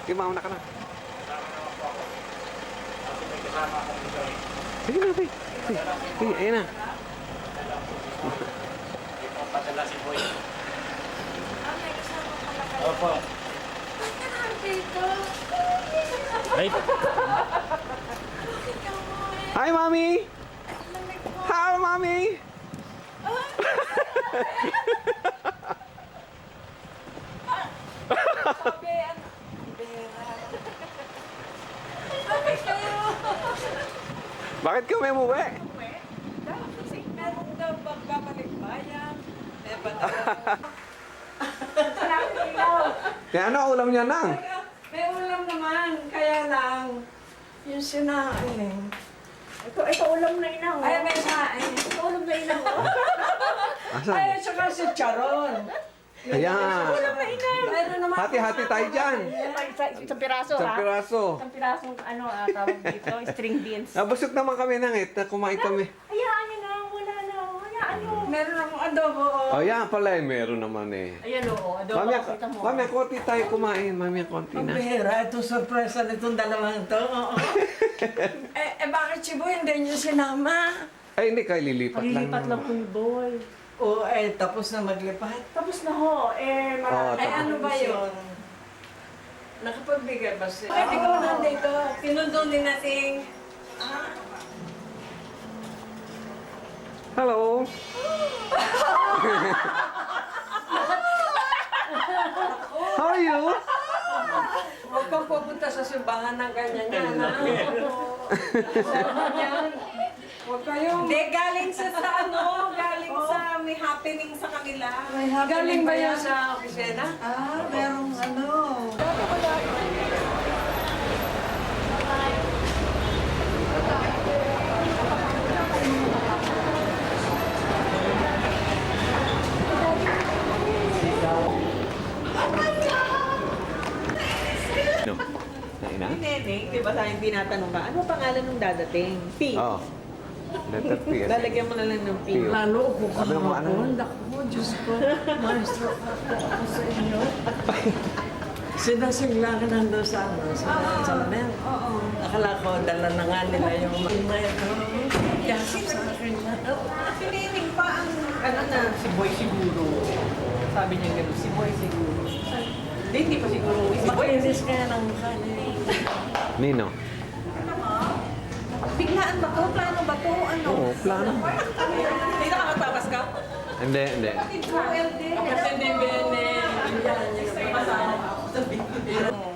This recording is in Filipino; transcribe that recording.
Sige, mauna ka na. Kasama naman po ako. Kasi may kasama akong gawin. Sige na, Tay. Sige, sige, ayan na. Hindi po padala si Boy. Ah, may kasama pala kayo. Opo. Ba't ka nandito? Ay, Bakit ka mo eh? Hi, Mommy! Lamig mo. Hi, Mommy! Sabi, ano? Bera. Bakit kayo? Bakit kami umuwi? Uwi? Dahil kasi meron daw babalik bayan. Eh, ba't Kaya ano, ulam niya nang? May ulam naman, kaya lang, yung sinain. Ito ulam na inaw. Ay, may sain. Ito ulam na inaw. Asan? Ay, saka si Charon. Ayan. Ulam na inaw. Meron naman. Hati-hati tayo dyan. Isang piraso Isang ha? piraso. Isang pirasong ano tawag dito, string beans. Nabusog naman kami nang na kumain kami. Hayaan nyo na, wala na. Hayaan nyo. Meron akong adobo. Oh, yan pala eh, meron naman eh. Ayan o, adobo Mamaya, kita mo. mamaya, konti tayo kumain. Mamaya, konti Ang na. bihira, ito sorpresa nitong dalawang to. Oo. Bakit si Boy hindi niyo sinama? Ay, hindi kayo lilipat lang. Palilipat lang naman. po ni Boy. Oo, tapos na maglipat. Tapos na ho, marami. Ay, ano ba yun? Nakapagbigay ba siya? Ay, ikaw nandito. Pinundo ni nating... Hello. How are you? Huwag kang pupunta sa simbahan ng ganyan yan, ha? Yan. Huwag kayong... Hindi, galing sa ano, galing sa may happening sa kanila. Galing ba yan sa opisina? Ah, merong ano. No. Naina? Neneng, di ba tayong tinatanong ka, ano pangalan ng dadating? P. Oo. Letter P. Lalagyan mo na lang ng P. P. Lalo ko Sabi mo, ano? Naku, Diyos ko. Maestro ako sa inyo. Sinasigla ka nandun sa ano, sa men. Oo. Akala ko, dala na nga nila yung ito. Yakap sa akin na. Si Neneng pa ang, ano na, si Boy siguro. Sabi niya gano'n, si Boy siguro. Hindi pa siguro. Si Boy, Makinis kaya ng mukha niya. Nino? biglaan ba to? Plano ba to? Ano? Oo, plano. Hindi na ka magpapaska? Hindi, hindi. Kapatid ko, LD. Kapatid ni Bene. Yan, yung Masama ako sa video.